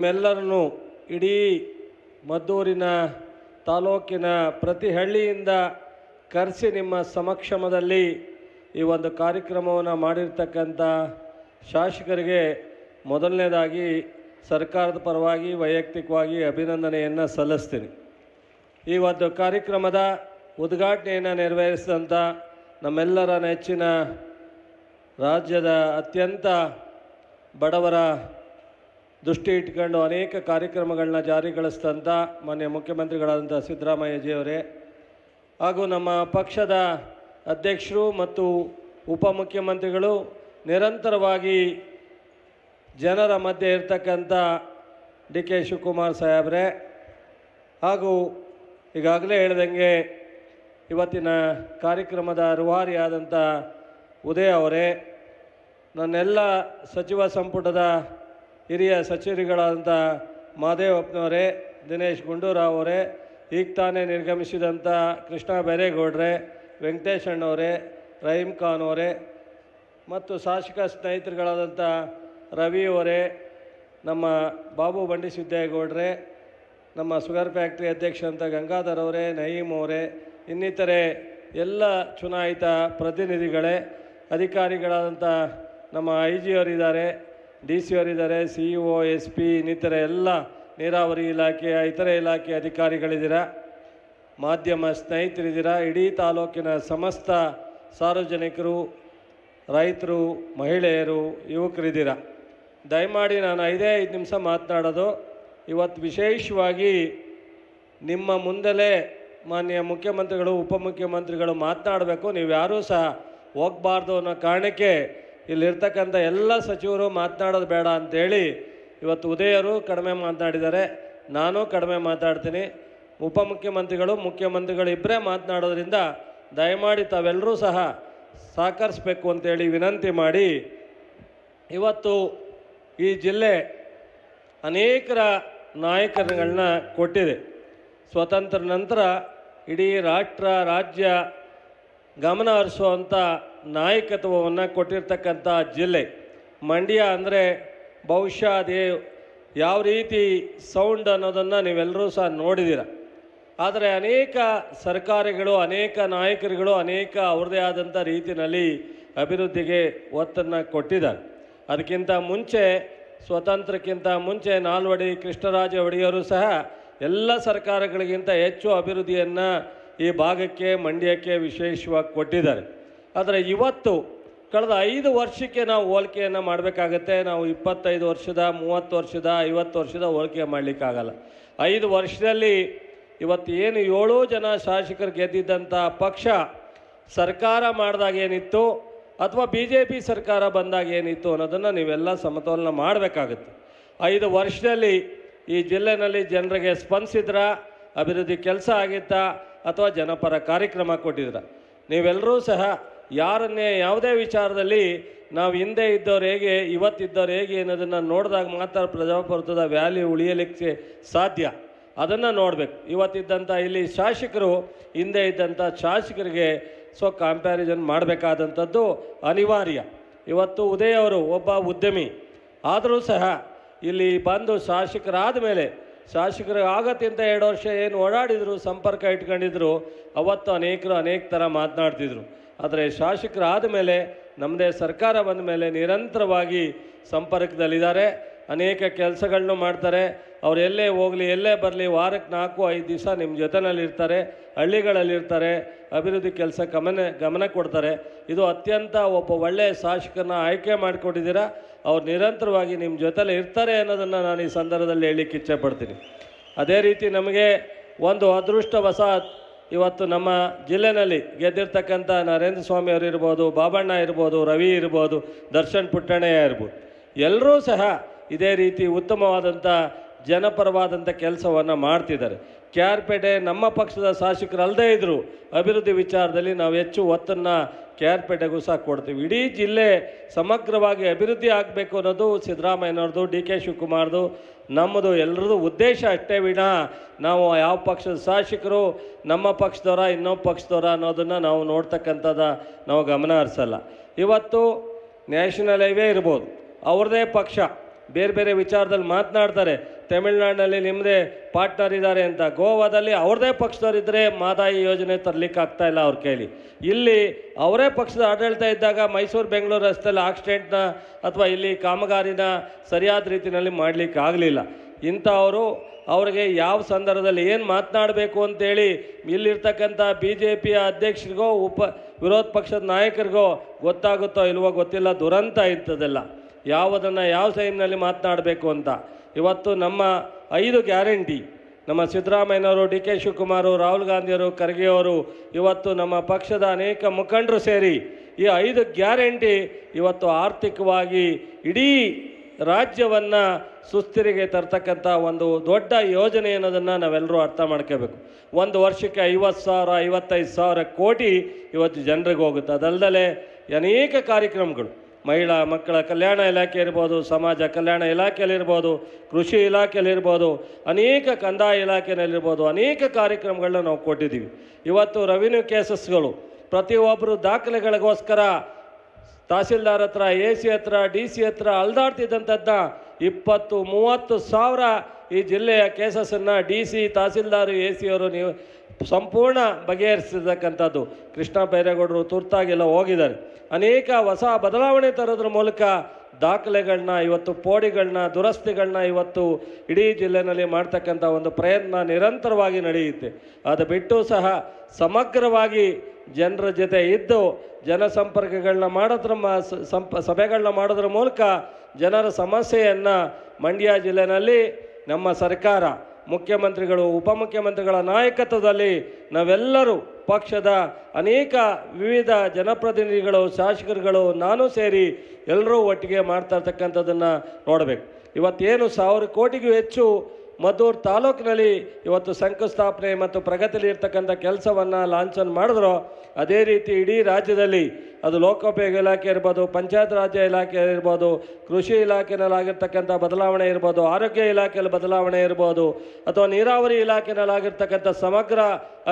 ನಿಮ್ಮೆಲ್ಲರನ್ನು ಇಡೀ ಮದ್ದೂರಿನ ತಾಲೂಕಿನ ಪ್ರತಿ ಹಳ್ಳಿಯಿಂದ ಕರೆಸಿ ನಿಮ್ಮ ಸಮಕ್ಷಮದಲ್ಲಿ ಈ ಒಂದು ಕಾರ್ಯಕ್ರಮವನ್ನು ಮಾಡಿರ್ತಕ್ಕಂಥ ಶಾಸಕರಿಗೆ ಮೊದಲನೇದಾಗಿ ಸರ್ಕಾರದ ಪರವಾಗಿ ವೈಯಕ್ತಿಕವಾಗಿ ಅಭಿನಂದನೆಯನ್ನು ಸಲ್ಲಿಸ್ತೀನಿ. ಈ ಒಂದು ಕಾರ್ಯಕ್ರಮದ ಉದ್ಘಾಟನೆಯನ್ನು ನೆರವೇರಿಸಿದಂಥ ನಮ್ಮೆಲ್ಲರ ನೆಚ್ಚಿನ ರಾಜ್ಯದ ಅತ್ಯಂತ ಬಡವರ ದೃಷ್ಟಿ ಇಟ್ಕೊಂಡು ಅನೇಕ ಕಾರ್ಯಕ್ರಮಗಳನ್ನ ಜಾರಿಗೊಳಿಸಿದಂಥ ಮಾನ್ಯ ಮುಖ್ಯಮಂತ್ರಿಗಳಾದಂಥ ಸಿದ್ದರಾಮಯ್ಯಜಿಯವರೇ, ಹಾಗೂ ನಮ್ಮ ಪಕ್ಷದ ಅಧ್ಯಕ್ಷರು ಮತ್ತು ಉಪಮುಖ್ಯಮಂತ್ರಿಗಳು ನಿರಂತರವಾಗಿ ಜನರ ಮಧ್ಯೆ ಇರ್ತಕ್ಕಂಥ ಡಿ ಕೆ ಶಿವಕುಮಾರ್ ಸಾಹೇಬ್ರೆ, ಹಾಗೂ ಈಗಾಗಲೇ ಹೇಳಿದಂಗೆ ಇವತ್ತಿನ ಕಾರ್ಯಕ್ರಮದ ರೂವಾರಿಯಾದಂಥ ಉದಯ್ ಅವರೇ, ನನ್ನೆಲ್ಲ ಸಚಿವ ಸಂಪುಟದ ಹಿರಿಯ ಸಚಿವರುಗಳಾದಂಥ ಮಾದೇವಪ್ಪನವರೇ, ದಿನೇಶ್ ಗುಂಡೂರಾವ್ ಅವರೇ, ಈಗ ತಾನೇ ನಿರ್ಗಮಿಸಿದಂಥ ಕೃಷ್ಣ ಬೈರೇಗೌಡ್ರೆ, ವೆಂಕಟೇಶ್ ಅಣ್ಣವರೇ, ರಹೀಮ್ ಖಾನ್ ಅವರೇ, ಮತ್ತು ಶಾಸಕ ಸ್ನೇಹಿತರುಗಳಾದಂಥ ರವಿ ಅವರೇ, ನಮ್ಮ ಬಾಬು ಬಂಡಿ ಸಿದ್ದೇಗೌಡ್ರೆ, ನಮ್ಮ ಶುಗರ್ ಫ್ಯಾಕ್ಟ್ರಿ ಅಧ್ಯಕ್ಷ ಅಂತ ಗಂಗಾಧರ್ ಅವರೇ, ನಯೀಮ್ ಅವರೇ, ಇನ್ನಿತರೆ ಎಲ್ಲ ಚುನಾಯಿತ ಪ್ರತಿನಿಧಿಗಳೇ, ಅಧಿಕಾರಿಗಳಾದಂಥ ನಮ್ಮ ಐ ಜಿ ಅವರಿದ್ದಾರೆ, ಡಿ ಸಿ ಅವರಿದ್ದಾರೆ, C E O, S P, ಇನ್ನಿತರೆ ಎಲ್ಲ ನೀರಾವರಿ ಇಲಾಖೆಯ ಇತರೆ ಇಲಾಖೆ ಅಧಿಕಾರಿಗಳಿದ್ದೀರಾ, ಮಾಧ್ಯಮ ಸ್ನೇಹಿತರಿದ್ದೀರಾ, ಇಡೀ ತಾಲೂಕಿನ ಸಮಸ್ತ ಸಾರ್ವಜನಿಕರು, ರೈತರು, ಮಹಿಳೆಯರು, ಯುವಕರಿದ್ದೀರಾ. ದಯಮಾಡಿ ನಾನು 5 ನಿಮಿಷ ಮಾತನಾಡೋದು. ಇವತ್ತು ವಿಶೇಷವಾಗಿ ನಿಮ್ಮ ಮುಂದಲೇ ಮಾನ್ಯ ಮುಖ್ಯಮಂತ್ರಿಗಳು, ಉಪಮುಖ್ಯಮಂತ್ರಿಗಳು ಮಾತನಾಡಬೇಕು, ನೀವು ಯಾರೂ ಸಹ ಹೋಗಬಾರ್ದು ಅನ್ನೋ ಕಾರಣಕ್ಕೆ ಇಲ್ಲಿರ್ತಕ್ಕಂಥ ಎಲ್ಲ ಸಚಿವರು ಮಾತನಾಡೋದು ಬೇಡ ಅಂಥೇಳಿ ಇವತ್ತು ಉದಯರು ಕಡಿಮೆ ಮಾತನಾಡಿದ್ದಾರೆ, ನಾನು ಕಡಿಮೆ ಮಾತಾಡ್ತೀನಿ. ಉಪಮುಖ್ಯಮಂತ್ರಿಗಳು, ಮುಖ್ಯಮಂತ್ರಿಗಳು ಇಬ್ಬರೇ ಮಾತನಾಡೋದ್ರಿಂದ ದಯಮಾಡಿ ತಾವೆಲ್ಲರೂ ಸಹ ಸಹಕರಿಸಬೇಕು ಅಂತೇಳಿ ವಿನಂತಿ ಮಾಡಿ, ಇವತ್ತು ಈ ಜಿಲ್ಲೆ ಅನೇಕರ ನಾಯಕರುಗಳನ್ನ ಕೊಟ್ಟಿದೆ. ಸ್ವತಂತ್ರ ನಂತರ ಇಡೀ ರಾಷ್ಟ್ರ ರಾಜ್ಯ ಗಮನ ಹರಿಸುವಂಥ ನಾಯಕತ್ವವನ್ನು ಕೊಟ್ಟಿರ್ತಕ್ಕಂಥ ಜಿಲ್ಲೆ ಮಂಡ್ಯ. ಅಂದರೆ ಬಹುಶಃ ಅದೇ ಯಾವ ರೀತಿ ಸೌಂಡ್ ಅನ್ನೋದನ್ನು ನೀವೆಲ್ಲರೂ ಸಹ ನೋಡಿದ್ದೀರ. ಆದರೆ ಅನೇಕ ಸರ್ಕಾರಗಳು, ಅನೇಕ ನಾಯಕರುಗಳು ಅನೇಕ ಅವ್ರದ್ದೇ ಆದಂಥ ರೀತಿಯಲ್ಲಿ ಅಭಿವೃದ್ಧಿಗೆ ಒತ್ತನ್ನು ಕೊಟ್ಟಿದ್ದಾರೆ. ಅದಕ್ಕಿಂತ ಮುಂಚೆ, ಸ್ವತಂತ್ರಕ್ಕಿಂತ ಮುಂಚೆ ನಾಲ್ವಡಿ ಕೃಷ್ಣರಾಜ ಒಡೆಯರು ಸಹ ಎಲ್ಲ ಸರ್ಕಾರಗಳಿಗಿಂತ ಹೆಚ್ಚು ಅಭಿವೃದ್ಧಿಯನ್ನು ಈ ಭಾಗಕ್ಕೆ, ಮಂಡ್ಯಕ್ಕೆ ವಿಶೇಷವಾಗಿ ಕೊಟ್ಟಿದ್ದಾರೆ. ಆದರೆ ಇವತ್ತು ಕಳೆದ 5 ವರ್ಷಕ್ಕೆ ನಾವು ಹೋಲಿಕೆಯನ್ನು ಮಾಡಬೇಕಾಗತ್ತೆ. ನಾವು 25 ವರ್ಷದ, 30 ವರ್ಷದ, 50 ವರ್ಷದ ಹೋಲಿಕೆ ಮಾಡಲಿಕ್ಕಾಗಲ್ಲ. 5 ವರ್ಷದಲ್ಲಿ ಇವತ್ತು ಏನು 7 ಜನ ಶಾಸಕರು ಗೆದ್ದಿದ್ದಂಥ ಪಕ್ಷ ಸರ್ಕಾರ ಮಾಡಿದಾಗ ಏನಿತ್ತು ಅಥವಾ ಬಿ ಜೆ ಪಿ ಸರ್ಕಾರ ಬಂದಾಗ ಏನಿತ್ತು ಅನ್ನೋದನ್ನು ನೀವೆಲ್ಲ ಸಮತೋಲನ ಮಾಡಬೇಕಾಗುತ್ತೆ. 5 ವರ್ಷದಲ್ಲಿ ಈ ಜಿಲ್ಲೆಯಲ್ಲಿ ಜನರಿಗೆ ಸ್ಪಂದಿಸಿದ್ರ, ಅಭಿವೃದ್ಧಿ ಕೆಲಸ ಆಗಿತ್ತಾ ಅಥವಾ ಜನಪರ ಕಾರ್ಯಕ್ರಮ ಕೊಟ್ಟಿದ್ರ? ನೀವೆಲ್ಲರೂ ಸಹ ಯಾರನ್ನೇ ಯಾವುದೇ ವಿಚಾರದಲ್ಲಿ ನಾವು ಹಿಂದೆ ಇದ್ದವ್ರು ಹೇಗೆ, ಇವತ್ತಿದ್ದವ್ರು ಹೇಗೆ ಅನ್ನೋದನ್ನು ನೋಡಿದಾಗ ಮಾತ್ರ ಪ್ರಜಾಪ್ರಭುತ್ವದ ವ್ಯಾಲ್ಯೂ ಉಳಿಯಲಿಕ್ಕೆ ಸಾಧ್ಯ. ಅದನ್ನು ನೋಡಬೇಕು. ಇವತ್ತಿದ್ದಂಥ ಇಲ್ಲಿ ಶಾಸಕರು ಹಿಂದೆ ಇದ್ದಂಥ ಶಾಸಕರಿಗೆ ಕಂಪ್ಯಾರಿಸನ್ ಮಾಡಬೇಕಾದಂಥದ್ದು ಅನಿವಾರ್ಯ. ಇವತ್ತು ಉದಯ್ ಅವರು ಒಬ್ಬ ಉದ್ಯಮಿ ಆದರೂ ಸಹ ಇಲ್ಲಿ ಬಂದು ಶಾಸಕರಾದ ಮೇಲೆ, ಶಾಸಕರು ಆಗತ್ತಿಂತ 2 ವರ್ಷ ಏನು ಓಡಾಡಿದರು, ಸಂಪರ್ಕ ಇಟ್ಕೊಂಡಿದ್ರು, ಅವತ್ತು ಅನೇಕರು ಅನೇಕ ಥರ ಮಾತನಾಡ್ತಿದ್ರು. ಆದರೆ ಶಾಸಕರಾದ ಮೇಲೆ, ನಮ್ಮದೇ ಸರ್ಕಾರ ಬಂದ ಮೇಲೆ ನಿರಂತರವಾಗಿ ಸಂಪರ್ಕದಲ್ಲಿದ್ದಾರೆ, ಅನೇಕ ಕೆಲಸಗಳನ್ನು ಮಾಡ್ತಾರೆ. ಅವ್ರು ಎಲ್ಲೇ ಹೋಗಲಿ, ಎಲ್ಲೇ ಬರಲಿ, ವಾರಕ್ಕೆ 4-5 ದಿವಸ ನಿಮ್ಮ ಜೊತೆಯಲ್ಲಿರ್ತಾರೆ, ಹಳ್ಳಿಗಳಲ್ಲಿರ್ತಾರೆ, ಅಭಿವೃದ್ಧಿ ಕೆಲಸ ಗಮನ ಕೊಡ್ತಾರೆ. ಇದು ಅತ್ಯಂತ ಒಬ್ಬ ಒಳ್ಳೆಯ ಶಾಸಕರನ್ನ ಆಯ್ಕೆ ಮಾಡಿಕೊಟ್ಟಿದ್ದೀರಾ. ಅವ್ರು ನಿರಂತರವಾಗಿ ನಿಮ್ಮ ಜೊತೆಲಿ ಇರ್ತಾರೆ ಅನ್ನೋದನ್ನು ನಾನು ಈ ಸಂದರ್ಭದಲ್ಲಿ ಹೇಳಲಿಕ್ಕೆ ಇಚ್ಛೆಪಡ್ತೀನಿ. ಅದೇ ರೀತಿ ನಮಗೆ ಒಂದು ಅದೃಷ್ಟವಶಾತ್ ಇವತ್ತು ನಮ್ಮ ಜಿಲ್ಲೆಯಲ್ಲಿ ಗೆದ್ದಿರ್ತಕ್ಕಂಥ ನರೇಂದ್ರ ಸ್ವಾಮಿ ಅವರು ಇರ್ಬೋದು, ಬಾಬಣ್ಣ ಇರ್ಬೋದು, ರವಿ ಇರ್ಬೋದು, ದರ್ಶನ್ ಪುಟ್ಟಣ್ಣಯ್ಯ ಇರ್ಬೋದು, ಎಲ್ಲರೂ ಸಹ ಇದೇ ರೀತಿ ಉತ್ತಮವಾದಂಥ ಜನಪರವಾದಂಥ ಕೆಲಸವನ್ನು ಮಾಡ್ತಿದ್ದಾರೆ. ಕೆ ಆರ್ ಪೇಟೆ ನಮ್ಮ ಪಕ್ಷದ ಶಾಸಕರು ಅಲ್ಲದೇ ಇದ್ದರು, ಅಭಿವೃದ್ಧಿ ವಿಚಾರದಲ್ಲಿ ನಾವು ಹೆಚ್ಚು ಒತ್ತನ್ನು ಕೆ ಆರ್ ಪೇಟೆಗೂ ಸಹ ಕೊಡ್ತೀವಿ. ಇಡೀ ಜಿಲ್ಲೆ ಸಮಗ್ರವಾಗಿ ಅಭಿವೃದ್ಧಿ ಆಗಬೇಕು ಅನ್ನೋದು ಸಿದ್ದರಾಮಯ್ಯನವ್ರದ್ದು, ಡಿ ಕೆ ಶಿವಕುಮಾರ್ದು, ನಮ್ಮದು ಎಲ್ಲರದ್ದು ಉದ್ದೇಶ ಅಷ್ಟೇ ವಿನಃ ನಾವು ಯಾವ ಪಕ್ಷದ ಶಾಸಕರು, ನಮ್ಮ ಪಕ್ಷದವರ ಇನ್ನೊಬ್ಬ ಪಕ್ಷದವರ ಅನ್ನೋದನ್ನು ನಾವು ನೋಡ್ತಕ್ಕಂಥದ್ದು ನಾವು ಗಮನ ಹರಿಸಲ್ಲ. ಇವತ್ತು ನ್ಯಾಷನಲ್ ಹೈವೇ ಇರ್ಬೋದು, ಅವ್ರದ್ದೇ ಪಕ್ಷ ಬೇರೆ ಬೇರೆ ವಿಚಾರದಲ್ಲಿ ಮಾತನಾಡ್ತಾರೆ. ತಮಿಳುನಾಡಿನಲ್ಲಿ ನಿಮ್ಮದೇ ಪಾರ್ಟ್ನರ್ ಇದ್ದಾರೆ ಅಂತ, ಗೋವಾದಲ್ಲಿ ಅವ್ರದ್ದೇ ಪಕ್ಷದವರಿದ್ದರೆ ಮಾದಾಯಿ ಯೋಜನೆ ತರಲಿಕ್ಕೆ ಆಗ್ತಾಯಿಲ್ಲ ಅವ್ರ ಕೈಲಿ. ಇಲ್ಲಿ ಅವರೇ ಪಕ್ಷದ ಆಡಳಿತ ಇದ್ದಾಗ ಮೈಸೂರು ಬೆಂಗಳೂರು ರಸ್ತೆಯಲ್ಲಿ ಆಕ್ಸಿಡೆಂಟ್ನ ಅಥವಾ ಇಲ್ಲಿ ಕಾಮಗಾರಿನ ಸರಿಯಾದ ರೀತಿಯಲ್ಲಿ ಮಾಡಲಿಕ್ಕೆ ಆಗಲಿಲ್ಲ. ಇಂಥವರು ಅವ್ರಿಗೆ ಯಾವ ಸಂದರ್ಭದಲ್ಲಿ ಏನು ಮಾತನಾಡಬೇಕು ಅಂತೇಳಿ ಇಲ್ಲಿರ್ತಕ್ಕಂಥ BJPಯ ಅಧ್ಯಕ್ಷರಿಗೋ ವಿರೋಧ ಪಕ್ಷದ ನಾಯಕರಿಗೋ ಗೊತ್ತಾಗುತ್ತೋ ಇಲ್ವೋ ಗೊತ್ತಿಲ್ಲ. ದುರಂತ ಇಂಥದ್ದೆಲ್ಲ ಯಾವುದನ್ನು ಯಾವ ಟೈಮ್ನಲ್ಲಿ ಮಾತನಾಡಬೇಕು ಅಂತ. ಇವತ್ತು ನಮ್ಮ 5 ಗ್ಯಾರಂಟಿ ನಮ್ಮ ಸಿದ್ದರಾಮಯ್ಯನವರು, DK ಶಿವಕುಮಾರು, ರಾಹುಲ್ ಗಾಂಧಿಯವರು, ಖರ್ಗೆಯವರು, ಇವತ್ತು ನಮ್ಮ ಪಕ್ಷದ ಅನೇಕ ಮುಖಂಡರು ಸೇರಿ ಈ 5 ಗ್ಯಾರಂಟಿ ಇವತ್ತು ಆರ್ಥಿಕವಾಗಿ ಇಡೀ ರಾಜ್ಯವನ್ನು ಸುಸ್ಥಿರಿಗೆ ತರ್ತಕ್ಕಂಥ ಒಂದು ದೊಡ್ಡ ಯೋಜನೆ ಅನ್ನೋದನ್ನು ನಾವೆಲ್ಲರೂ ಅರ್ಥ ಮಾಡ್ಕೋಬೇಕು. ಒಂದು ವರ್ಷಕ್ಕೆ 50,000 55,000 ಕೋಟಿ ಇವತ್ತು ಜನರಿಗೆ ಹೋಗುತ್ತೆ. ಅದಲ್ಲದೆ ಅನೇಕ ಕಾರ್ಯಕ್ರಮಗಳು ಮಹಿಳಾ ಮಕ್ಕಳ ಕಲ್ಯಾಣ ಇಲಾಖೆ ಇರ್ಬೋದು, ಸಮಾಜ ಕಲ್ಯಾಣ ಇಲಾಖೆಯಲ್ಲಿರ್ಬೋದು, ಕೃಷಿ ಇಲಾಖೆಯಲ್ಲಿರ್ಬೋದು, ಅನೇಕ ಕಂದಾಯ ಇಲಾಖೆಯಲ್ಲಿರ್ಬೋದು, ಅನೇಕ ಕಾರ್ಯಕ್ರಮಗಳನ್ನ ನಾವು ಕೊಟ್ಟಿದ್ದೀವಿ. ಇವತ್ತು ರೆವಿನ್ಯೂ ಕೇಸಸ್ಗಳು ಪ್ರತಿಯೊಬ್ಬರು ದಾಖಲೆಗಳಿಗೋಸ್ಕರ ತಹಸೀಲ್ದಾರ್ ಹತ್ರ, AC ಹತ್ರ, DC ಹತ್ರ ಅಲ್ದಾಡ್ತಿದ್ದಂಥದ್ದನ್ನ 20-30 ಸಾವಿರ ಈ ಜಿಲ್ಲೆಯ ಕೇಸಸ್ಸನ್ನು DC, ತಹಸೀಲ್ದಾರು, AC ಅವರು ನೀವು ಸಂಪೂರ್ಣ ಬಗೆಹರಿಸಿರ್ತಕ್ಕಂಥದ್ದು. ಕೃಷ್ಣ ಬೈರೇಗೌಡರು ತುರ್ತಾಗೆಲ್ಲ ಹೋಗಿದ್ದಾರೆ. ಅನೇಕ ಹೊಸ ಬದಲಾವಣೆ ತರೋದ್ರ ಮೂಲಕ ದಾಖಲೆಗಳನ್ನ ಇವತ್ತು ಪೋಡಿಗಳನ್ನ ದುರಸ್ತಿಗಳನ್ನ ಇವತ್ತು ಇಡೀ ಜಿಲ್ಲೆಯಲ್ಲಿ ಮಾಡ್ತಕ್ಕಂಥ ಒಂದು ಪ್ರಯತ್ನ ನಿರಂತರವಾಗಿ ನಡೆಯುತ್ತೆ. ಅದು ಬಿಟ್ಟು ಸಹ ಸಮಗ್ರವಾಗಿ ಜನರ ಜೊತೆ ಇದ್ದು ಜನಸಂಪರ್ಕಗಳನ್ನ ಮಾಡೋದ್ರ ಸಭೆಗಳನ್ನ ಮಾಡೋದ್ರ ಮೂಲಕ ಜನರ ಸಮಸ್ಯೆಯನ್ನು ಮಂಡ್ಯ ಜಿಲ್ಲೆಯಲ್ಲಿ ನಮ್ಮ ಸರ್ಕಾರ, ಮುಖ್ಯಮಂತ್ರಿಗಳು, ಉಪಮುಖ್ಯಮಂತ್ರಿಗಳ ನಾಯಕತ್ವದಲ್ಲಿ ನಾವೆಲ್ಲರೂ ಪಕ್ಷದ ಅನೇಕ ವಿವಿಧ ಜನಪ್ರತಿನಿಧಿಗಳು, ಶಾಸಕರುಗಳು, ನಾನು ಸೇರಿ ಎಲ್ಲರೂ ಒಟ್ಟಿಗೆ ಮಾಡ್ತಾ ಇರ್ತಕ್ಕಂಥದ್ದನ್ನು ನೋಡಬೇಕು. ಇವತ್ತೇನು 1000 ಕೋಟಿಗೂ ಹೆಚ್ಚು ಮದ್ದೂರು ತಾಲೂಕಿನಲ್ಲಿ ಇವತ್ತು ಶಂಕುಸ್ಥಾಪನೆ ಮತ್ತು ಪ್ರಗತಿಯಲ್ಲಿ ಇರ್ತಕ್ಕಂಥ ಕೆಲಸವನ್ನು ಲಾಂಛನ ಮಾಡಿದ್ರು, ಅದೇ ರೀತಿ ಇಡೀ ರಾಜ್ಯದಲ್ಲಿ ಅದು ಲೋಕೋಪಯೋಗಿ ಇಲಾಖೆ ಇರ್ಬೋದು, ಪಂಚಾಯತ್ ರಾಜ್ ಇಲಾಖೆ ಇರ್ಬೋದು, ಕೃಷಿ ಇಲಾಖೆನಲ್ಲಾಗಿರ್ತಕ್ಕಂಥ ಬದಲಾವಣೆ ಇರ್ಬೋದು, ಆರೋಗ್ಯ ಇಲಾಖೆಯಲ್ಲಿ ಬದಲಾವಣೆ ಇರ್ಬೋದು, ಅಥವಾ ನೀರಾವರಿ ಇಲಾಖೆನಲ್ಲಾಗಿರ್ತಕ್ಕಂಥ ಸಮಗ್ರ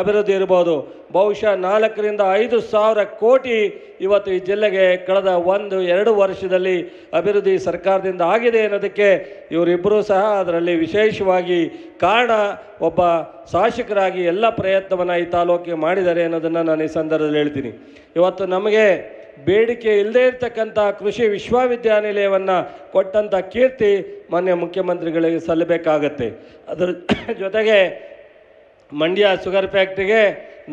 ಅಭಿವೃದ್ಧಿ ಇರ್ಬೋದು, ಬಹುಶಃ 4,000-5 ಸಾವಿರ ಕೋಟಿ ಇವತ್ತು ಈ ಜಿಲ್ಲೆಗೆ ಕಳೆದ 1-2 ವರ್ಷದಲ್ಲಿ ಅಭಿವೃದ್ಧಿ ಸರ್ಕಾರದಿಂದ ಆಗಿದೆ ಅನ್ನೋದಕ್ಕೆ ಇವರಿಬ್ಬರೂ ಸಹ ಅದರಲ್ಲಿ ವಿಶೇಷವಾಗಿ ಕಾರಣ. ಒಬ್ಬ ಶಾಸಕರಾಗಿ ಎಲ್ಲ ಪ್ರಯತ್ನವನ್ನು ಈ ತಾಲೂಕಿಗೆ ಮಾಡಿದ್ದಾರೆ ಅನ್ನೋದನ್ನು ನಾನು ಈ ಸಂದರ್ಭದಲ್ಲಿ ಹೇಳ್ತೀನಿ. ಇವತ್ತು ನಮಗೆ ಬೇಡಿಕೆ ಇಲ್ಲದೇ ಇರತಕ್ಕಂಥ ಕೃಷಿ ವಿಶ್ವವಿದ್ಯಾನಿಲಯವನ್ನು ಕೊಟ್ಟಂಥ ಕೀರ್ತಿ ಮಾನ್ಯ ಮುಖ್ಯಮಂತ್ರಿಗಳಿಗೆ ಸಲ್ಲಬೇಕಾಗತ್ತೆ. ಅದರ ಜೊತೆಗೆ ಮಂಡ್ಯ ಶುಗರ್ ಫ್ಯಾಕ್ಟ್ರಿಗೆ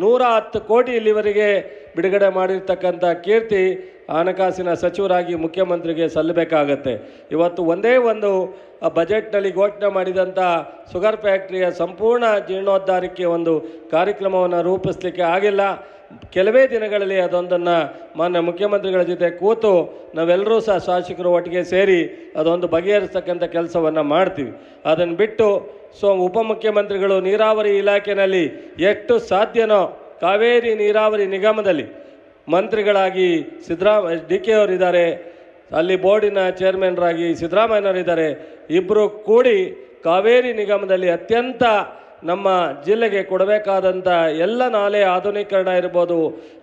110 ಕೋಟಿ ಇಲ್ಲಿವರೆಗೆ ಬಿಡುಗಡೆ ಮಾಡಿರ್ತಕ್ಕಂಥ ಕೀರ್ತಿ ಹಣಕಾಸಿನ ಸಚಿವರಾಗಿ ಮುಖ್ಯಮಂತ್ರಿಗೆ ಸಲ್ಲಬೇಕಾಗತ್ತೆ. ಇವತ್ತು ಒಂದೇ ಒಂದು ಬಜೆಟ್ನಲ್ಲಿ ಘೋಷಣೆ ಮಾಡಿದಂಥ ಶುಗರ್ ಫ್ಯಾಕ್ಟ್ರಿಯ ಸಂಪೂರ್ಣ ಜೀರ್ಣೋದ್ಧಾರಕ್ಕೆ ಒಂದು ಕಾರ್ಯಕ್ರಮವನ್ನು ರೂಪಿಸಲಿಕ್ಕೆ ಆಗಿಲ್ಲ. ಕೆಲವೇ ದಿನಗಳಲ್ಲಿ ಅದೊಂದನ್ನು ಮಾನ್ಯ ಮುಖ್ಯಮಂತ್ರಿಗಳ ಜೊತೆ ಕೂತು ನಾವೆಲ್ಲರೂ ಸಹ ಶಾಸಕರು ಒಟ್ಟಿಗೆ ಸೇರಿ ಅದೊಂದು ಬಗೆಹರಿಸ್ತಕ್ಕಂಥ ಕೆಲಸವನ್ನು ಮಾಡ್ತೀವಿ. ಅದನ್ನು ಬಿಟ್ಟು ಉಪಮುಖ್ಯಮಂತ್ರಿಗಳು ನೀರಾವರಿ ಇಲಾಖೆಯಲ್ಲಿ ಎಷ್ಟು ಸಾಧ್ಯನೋ ಕಾವೇರಿ ನೀರಾವರಿ ನಿಗಮದಲ್ಲಿ ಮಂತ್ರಿಗಳಾಗಿ DK ಅವರಿದ್ದಾರೆ, ಅಲ್ಲಿ ಬೋರ್ಡಿನ ಚೇರ್ಮನ್ರಾಗಿ ಸಿದ್ದರಾಮಯ್ಯನವರಿದ್ದಾರೆ. ಇಬ್ಬರು ಕೂಡಿ ಕಾವೇರಿ ನಿಗಮದಲ್ಲಿ ಅತ್ಯಂತ ನಮ್ಮ ಜಿಲ್ಲೆಗೆ ಕೊಡಬೇಕಾದಂಥ ಎಲ್ಲ ನಾಲೆ ಆಧುನೀಕರಣ ಇರ್ಬೋದು,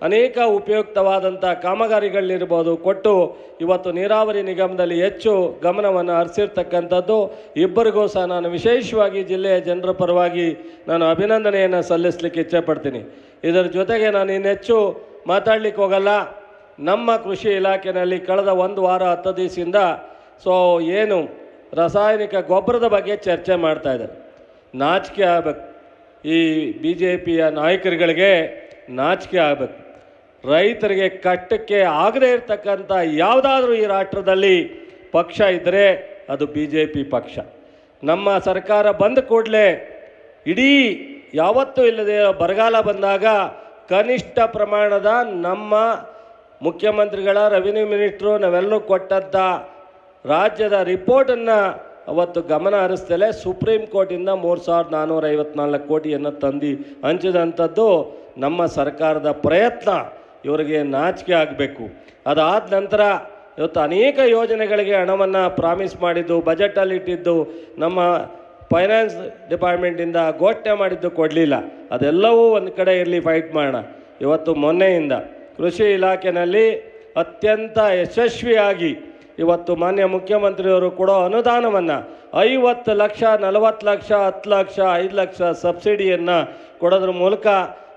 ಅನೇಕ ಉಪಯುಕ್ತವಾದಂಥ ಕಾಮಗಾರಿಗಳಿರ್ಬೋದು ಕೊಟ್ಟು ಇವತ್ತು ನೀರಾವರಿ ನಿಗಮದಲ್ಲಿ ಹೆಚ್ಚು ಗಮನವನ್ನು ಹರಿಸಿರ್ತಕ್ಕಂಥದ್ದು. ಇಬ್ಬರಿಗೂ ಸಹ ನಾನು ವಿಶೇಷವಾಗಿ ಜಿಲ್ಲೆಯ ಜನರ ಪರವಾಗಿ ನಾನು ಅಭಿನಂದನೆಯನ್ನು ಸಲ್ಲಿಸಲಿಕ್ಕೆ ಇಚ್ಛೆಪಡ್ತೀನಿ. ಇದರ ಜೊತೆಗೆ ನಾನು ಇನ್ನೆಚ್ಚು ಮಾತಾಡಲಿಕ್ಕೆ ಹೋಗಲ್ಲ. ನಮ್ಮ ಕೃಷಿ ಇಲಾಖೆಯಲ್ಲಿ ಕಳೆದ 1 ವಾರ 10 ದಿವಸದಿಂದ ಏನು ರಾಸಾಯನಿಕ ಗೊಬ್ಬರದ ಬಗ್ಗೆ ಚರ್ಚೆ ಮಾಡ್ತಾಯಿದ್ದಾರೆ. ನಾಚಿಕೆ ಆಗಬೇಕು. ಈ BJPಯ ನಾಯಕರುಗಳಿಗೆ ನಾಚಿಕೆ ಆಗಬೇಕು. ರೈತರಿಗೆ ಕಟ್ಟಕ್ಕೆ ಆಗದೇ ಇರತಕ್ಕಂಥ ಯಾವುದಾದ್ರೂ ಈ ರಾಷ್ಟ್ರದಲ್ಲಿ ಪಕ್ಷ ಇದ್ದರೆ ಅದು BJP ಪಕ್ಷ. ನಮ್ಮ ಸರ್ಕಾರ ಬಂದ ಕೂಡಲೇ ಇಡೀ ಯಾವತ್ತೂ ಇಲ್ಲದೆ ಬರಗಾಲ ಬಂದಾಗ ಕನಿಷ್ಠ ಪ್ರಮಾಣದ ನಮ್ಮ ಮುಖ್ಯಮಂತ್ರಿಗಳ ರೆವಿನ್ಯೂ ಮಿನಿಸ್ಟ್ರು ನಾವೆಲ್ಲರೂ ಕೊಟ್ಟಂಥ ರಾಜ್ಯದ ರಿಪೋರ್ಟನ್ನು ಅವತ್ತು ಗಮನ ಹರಿಸ್ತಲೇ ಸುಪ್ರೀಂ ಕೋರ್ಟಿಂದ 3,454 ಕೋಟಿಯನ್ನು ತಂದು ಹಂಚಿದಂಥದ್ದು ನಮ್ಮ ಸರ್ಕಾರದ ಪ್ರಯತ್ನ. ಇವರಿಗೆ ನಾಚಿಕೆ ಆಗಬೇಕು. ಅದಾದ ನಂತರ ಇವತ್ತು ಅನೇಕ ಯೋಜನೆಗಳಿಗೆ ಹಣವನ್ನು ಪ್ರಾಮಿಸ್ ಮಾಡಿದ್ದು, ಬಜೆಟಲ್ಲಿ ಇಟ್ಟಿದ್ದು, ನಮ್ಮ ಫೈನಾನ್ಸ್ ಡಿಪಾರ್ಟ್ಮೆಂಟಿಂದ ಘೋಷಣೆ ಮಾಡಿದ್ದು ಕೊಡಲಿಲ್ಲ. ಅದೆಲ್ಲವೂ ಒಂದು ಕಡೆ ಇರಲಿ, ಫೈಟ್ ಮಾಡೋಣ. ಇವತ್ತು ಮೊನ್ನೆಯಿಂದ ಕೃಷಿ ಇಲಾಖೆಯಲ್ಲಿ ಅತ್ಯಂತ ಯಶಸ್ವಿಯಾಗಿ ಇವತ್ತು ಮಾನ್ಯ ಮುಖ್ಯಮಂತ್ರಿಯವರು ಕೊಡೋ ಅನುದಾನವನ್ನು 50 ಲಕ್ಷ 40 ಲಕ್ಷ 10 ಲಕ್ಷ 5 ಲಕ್ಷ ಸಬ್ಸಿಡಿಯನ್ನು ಕೊಡೋದ್ರ ಮೂಲಕ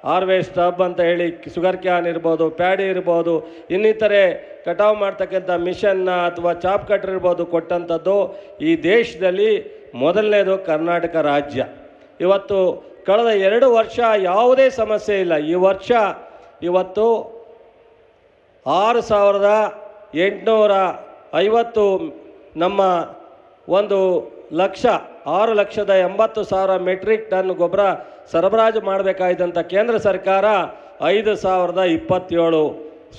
ಹಾರ್ವೆಸ್ಟ್ ಹಬ್ ಅಂತ ಹೇಳಿ ಶುಗರ್ ಕ್ಯಾನ್ ಇರ್ಬೋದು, ಪ್ಯಾಡಿ ಇರ್ಬೋದು, ಇನ್ನಿತರೆ ಕಟಾವು ಮಾಡ್ತಕ್ಕಂಥ ಮಿಷನ್ನ ಅಥವಾ ಚಾಪ್ ಕಟ್ರ್ ಇರ್ಬೋದು ಕೊಟ್ಟಂಥದ್ದು ಈ ದೇಶದಲ್ಲಿ ಮೊದಲನೇದು ಕರ್ನಾಟಕ ರಾಜ್ಯ. ಇವತ್ತು ಕಳೆದ 2 ವರ್ಷ ಯಾವುದೇ ಸಮಸ್ಯೆ ಇಲ್ಲ. ಈ ವರ್ಷ ಇವತ್ತು 6,850 ನಮ್ಮ 6,80,000 ಮೆಟ್ರಿಕ್ ಟನ್ ಗೊಬ್ಬರ ಸರಬರಾಜು ಮಾಡಬೇಕಾಗಿದ್ದಂಥ ಕೇಂದ್ರ ಸರ್ಕಾರ 5,027.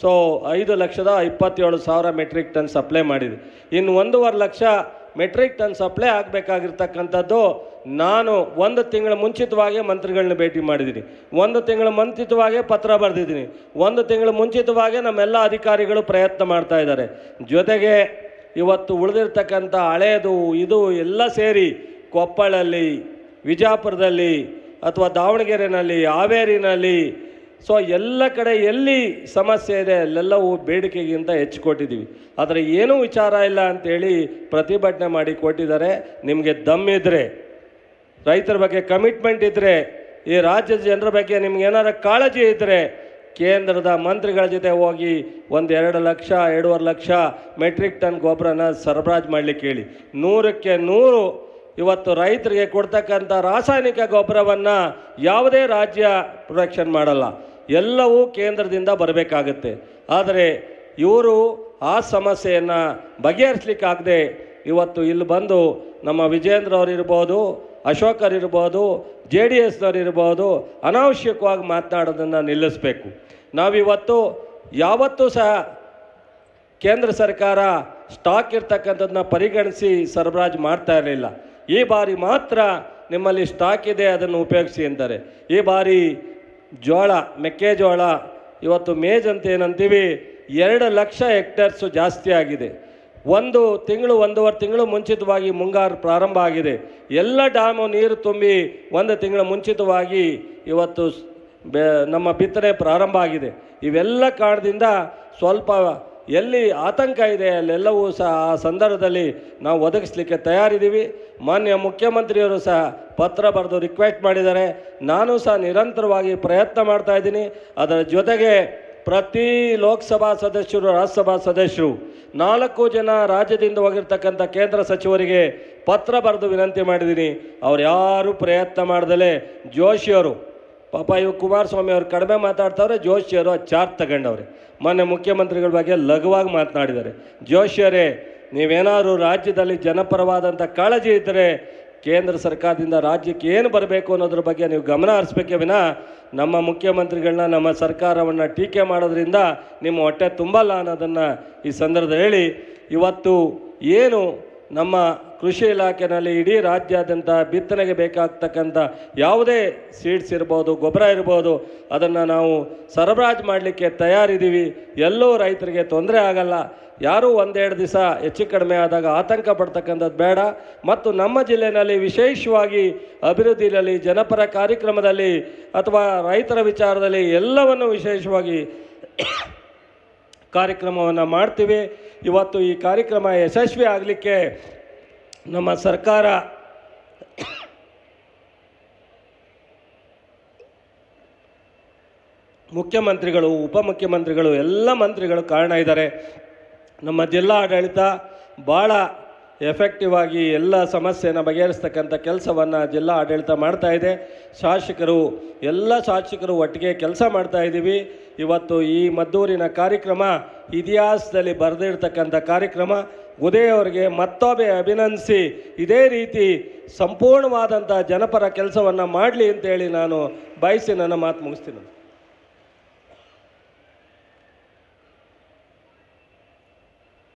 ಸೊ 5,27,000 ಮೆಟ್ರಿಕ್ ಟನ್ ಸಪ್ಲೈ ಮಾಡಿದೆ. ಇನ್ನು 1.5 ಲಕ್ಷ ಮೆಟ್ರಿಕ್ ಟನ್ ಸಪ್ಲೈ ಆಗಬೇಕಾಗಿರ್ತಕ್ಕಂಥದ್ದು ನಾನು 1 ತಿಂಗಳ ಮುಂಚಿತವಾಗೇ ಮಂತ್ರಿಗಳನ್ನ ಭೇಟಿ ಮಾಡಿದ್ದೀನಿ, 1 ತಿಂಗಳ ಮುಂಚಿತವಾಗೇ ಪತ್ರ ಬರೆದಿದ್ದೀನಿ, 1 ತಿಂಗಳ ಮುಂಚಿತವಾಗೇ ನಮ್ಮೆಲ್ಲ ಅಧಿಕಾರಿಗಳು ಪ್ರಯತ್ನ ಮಾಡ್ತಾ ಇದ್ದಾರೆ. ಜೊತೆಗೆ ಇವತ್ತು ಉಳಿದಿರ್ತಕ್ಕಂಥ ಹಳೆಯದು ಇದು ಎಲ್ಲ ಸೇರಿ ಕೊಪ್ಪಳಲ್ಲಿ, ವಿಜಯಪುರದಲ್ಲಿ ಅಥವಾ ದಾವಣಗೆರೆಯಲ್ಲಿ, ಹಾವೇರಿನಲ್ಲಿ, ಸೊ ಎಲ್ಲ ಕಡೆ ಎಲ್ಲಿ ಸಮಸ್ಯೆ ಇದೆ ಅಲ್ಲೆಲ್ಲವೂ ಬೇಡಿಕೆಗಿಂತ ಹೆಚ್ಚು ಕೊಟ್ಟಿದ್ದೀವಿ. ಆದರೆ ಏನೂ ವಿಚಾರ ಇಲ್ಲ ಅಂಥೇಳಿ ಪ್ರತಿಭಟನೆ ಮಾಡಿ ಕೊಟ್ಟಿದ್ದಾರೆ. ನಿಮಗೆ ದಮ್ಮಿದ್ರೆ, ರೈತರ ಬಗ್ಗೆ ಕಮಿಟ್ಮೆಂಟ್ ಇದ್ದರೆ, ಈ ರಾಜ್ಯದ ಜನರ ಬಗ್ಗೆ ನಿಮ್ಗೇನಾರ ಕಾಳಜಿ ಇದ್ದರೆ ಕೇಂದ್ರದ ಮಂತ್ರಿಗಳ ಜೊತೆ ಹೋಗಿ 1-2 ಲಕ್ಷ 2.5 ಲಕ್ಷ ಮೆಟ್ರಿಕ್ ಟನ್ ಗೊಬ್ಬರನ ಸರಬರಾಜು ಮಾಡಲಿಕ್ಕೆ ಹೇಳಿ. 100ಕ್ಕೆ 100 ಇವತ್ತು ರೈತರಿಗೆ ಕೊಡ್ತಕ್ಕಂಥ ರಾಸಾಯನಿಕ ಗೊಬ್ಬರವನ್ನು ಯಾವುದೇ ರಾಜ್ಯ ಪ್ರೊಡಕ್ಷನ್ ಮಾಡಲ್ಲ, ಎಲ್ಲವೂ ಕೇಂದ್ರದಿಂದ ಬರಬೇಕಾಗತ್ತೆ. ಆದರೆ ಇವರು ಆ ಸಮಸ್ಯೆಯನ್ನು ಬಗೆಹರಿಸಲಿಕ್ಕಾಗದೆ ಇವತ್ತು ಇಲ್ಲಿ ಬಂದು ನಮ್ಮ ವಿಜೇಂದ್ರ ಅವರಿರ್ಬೋದು, ಅಶೋಕರಿರ್ಬೋದು, JDSನವ್ರು ಇರ್ಬೋದು, ಅನಾವಶ್ಯಕವಾಗಿ ಮಾತನಾಡೋದನ್ನು ನಿಲ್ಲಿಸಬೇಕು. ನಾವಿವತ್ತು ಯಾವತ್ತೂ ಸಹ ಕೇಂದ್ರ ಸರ್ಕಾರ ಸ್ಟಾಕ್ ಇರ್ತಕ್ಕಂಥದ್ದನ್ನ ಪರಿಗಣಿಸಿ ಸರಬರಾಜು ಮಾಡ್ತಾ ಇರಲಿಲ್ಲ. ಈ ಬಾರಿ ಮಾತ್ರ ನಿಮ್ಮಲ್ಲಿ ಸ್ಟಾಕ್ ಇದೆ, ಅದನ್ನು ಉಪಯೋಗಿಸಿ ಅಂತಾರೆ. ಈ ಬಾರಿ ಜೋಳ, ಮೆಕ್ಕೆಜೋಳ ಇವತ್ತು ಮೇಜ್ ಅಂತ ಏನಂತೀವಿ 2 ಲಕ್ಷ ಹೆಕ್ಟೇರ್ಸು ಜಾಸ್ತಿ ಆಗಿದೆ. 1 ತಿಂಗಳು 1.5 ತಿಂಗಳು ಮುಂಚಿತವಾಗಿ ಮುಂಗಾರು ಪ್ರಾರಂಭ ಆಗಿದೆ. ಎಲ್ಲ ಡ್ಯಾಮು ನೀರು ತುಂಬಿ 1 ತಿಂಗಳ ಮುಂಚಿತವಾಗಿ ಇವತ್ತು ನಮ್ಮ ಬಿತ್ತನೆ ಪ್ರಾರಂಭ ಆಗಿದೆ. ಇವೆಲ್ಲ ಕಾರಣದಿಂದ ಸ್ವಲ್ಪ ಎಲ್ಲಿ ಆತಂಕ ಇದೆ ಅಲ್ಲೆಲ್ಲವೂ ಸಹ ಆ ಸಂದರ್ಭದಲ್ಲಿ ನಾವು ಒದಗಿಸ್ಲಿಕ್ಕೆ ತಯಾರಿದ್ದೀವಿ. ಮಾನ್ಯ ಮುಖ್ಯಮಂತ್ರಿಯವರು ಸಹ ಪತ್ರ ಬರೆದು ರಿಕ್ವೆಸ್ಟ್ ಮಾಡಿದ್ದಾರೆ. ನಾನು ಸಹ ನಿರಂತರವಾಗಿ ಪ್ರಯತ್ನ ಮಾಡ್ತಾ ಇದ್ದೀನಿ. ಅದರ ಜೊತೆಗೆ ಪ್ರತಿ ಲೋಕಸಭಾ ಸದಸ್ಯರು, ರಾಜ್ಯಸಭಾ ಸದಸ್ಯರು 4 ಜನ ರಾಜ್ಯದಿಂದ ಹೋಗಿರ್ತಕ್ಕಂಥ ಕೇಂದ್ರ ಸಚಿವರಿಗೆ ಪತ್ರ ಬರೆದು ವಿನಂತಿ ಮಾಡಿದ್ದೀನಿ. ಅವ್ರು ಯಾರೂ ಪ್ರಯತ್ನ ಮಾಡ್ದಲೇ ಜೋಶಿಯವರು, ಪಾಪ ಇವು ಕುಮಾರಸ್ವಾಮಿ ಅವರು ಕಡಿಮೆ ಮಾತಾಡ್ತಾವ್ರೆ, ಜೋಶಿಯವರು ಚಾರ್ಜ್ ತಗೊಂಡವ್ರೆ. ಮೊನ್ನೆ ಮುಖ್ಯಮಂತ್ರಿಗಳ ಬಗ್ಗೆ ಲಘುವಾಗಿ ಮಾತನಾಡಿದ್ದಾರೆ. ಜೋಶಿಯವರೇ, ನೀವೇನಾದರೂ ರಾಜ್ಯದಲ್ಲಿ ಜನಪರವಾದಂಥ ಕಾಳಜಿ ಇದ್ದರೆ ಕೇಂದ್ರ ಸರ್ಕಾರದಿಂದ ರಾಜ್ಯಕ್ಕೆ ಏನು ಬರಬೇಕು ಅನ್ನೋದ್ರ ಬಗ್ಗೆ ನೀವು ಗಮನ ಹರಿಸ್ಬೇಕೇ ವಿನ ನಮ್ಮ ಮುಖ್ಯಮಂತ್ರಿಗಳನ್ನ, ನಮ್ಮ ಸರ್ಕಾರವನ್ನು ಟೀಕೆ ಮಾಡೋದ್ರಿಂದ ನಿಮ್ಮ ಹೊಟ್ಟೆ ತುಂಬಲ್ಲ ಅನ್ನೋದನ್ನು ಈ ಸಂದರ್ಭದಲ್ಲಿ ಹೇಳಿ, ಇವತ್ತು ಏನು ನಮ್ಮ ಕೃಷಿ ಇಲಾಖೆಯಲ್ಲಿ ಇಡೀ ರಾಜ್ಯಾದ್ಯಂತ ಬಿತ್ತನೆಗೆ ಬೇಕಾಗ್ತಕ್ಕಂಥ ಯಾವುದೇ ಸೀಡ್ಸ್ ಇರ್ಬೋದು, ಗೊಬ್ಬರ ಇರ್ಬೋದು, ಅದನ್ನು ನಾವು ಸರಬರಾಜು ಮಾಡಲಿಕ್ಕೆ ತಯಾರಿದ್ದೀವಿ. ಎಲ್ಲೂ ರೈತರಿಗೆ ತೊಂದರೆ ಆಗಲ್ಲ. ಯಾರೂ 1-2 ದಿವಸ ಹೆಚ್ಚು ಕಡಿಮೆ ಆದಾಗ ಆತಂಕ ಪಡ್ತಕ್ಕಂಥದ್ದು ಬೇಡ. ಮತ್ತು ನಮ್ಮ ಜಿಲ್ಲೆಯಲ್ಲಿ ವಿಶೇಷವಾಗಿ ಅಭಿವೃದ್ಧಿಯಲ್ಲಿ, ಜನಪರ ಕಾರ್ಯಕ್ರಮದಲ್ಲಿ ಅಥವಾ ರೈತರ ವಿಚಾರದಲ್ಲಿ ಎಲ್ಲವನ್ನು ವಿಶೇಷವಾಗಿ ಕಾರ್ಯಕ್ರಮವನ್ನು ಮಾಡ್ತೀವಿ. ಇವತ್ತು ಈ ಕಾರ್ಯಕ್ರಮ ಯಶಸ್ವಿ ಆಗಲಿಕ್ಕೆ ನಮ್ಮ ಸರ್ಕಾರ ಮುಖ್ಯಮಂತ್ರಿಗಳು, ಉಪಮುಖ್ಯಮಂತ್ರಿಗಳು, ಎಲ್ಲ ಮಂತ್ರಿಗಳು ಕಾರಣ ಇದ್ದಾರೆ. ನಮ್ಮ ಜಿಲ್ಲಾ ಆಡಳಿತ ಭಾಳ ಎಫೆಕ್ಟಿವ್ ಆಗಿ ಎಲ್ಲ ಸಮಸ್ಯೆನ ಬಗೆಹರಿಸ್ತಕ್ಕಂಥ ಕೆಲಸವನ್ನು ಜಿಲ್ಲಾ ಆಡಳಿತ ಮಾಡ್ತಾ ಇದೆ. ಎಲ್ಲ ಶಾಸಕರು ಒಟ್ಟಿಗೆ ಕೆಲಸ ಮಾಡ್ತಾ ಇದ್ದೀವಿ. ಇವತ್ತು ಈ ಮದ್ದೂರಿನ ಕಾರ್ಯಕ್ರಮ ಇತಿಹಾಸದಲ್ಲಿ ಬರೆದಿರ್ತಕ್ಕಂಥ ಕಾರ್ಯಕ್ರಮ. ಉದಯ್ ಅವರಿಗೆ ಮತ್ತೊಮ್ಮೆ ಅಭಿನಂದಿಸಿ ಇದೇ ರೀತಿ ಸಂಪೂರ್ಣವಾದಂಥ ಜನಪರ ಕೆಲಸವನ್ನು ಮಾಡಲಿ ಅಂತೇಳಿ ನಾನು ಬಯಸಿ ನನ್ನ ಮಾತು ಮುಗಿಸ್ತೀನಿ.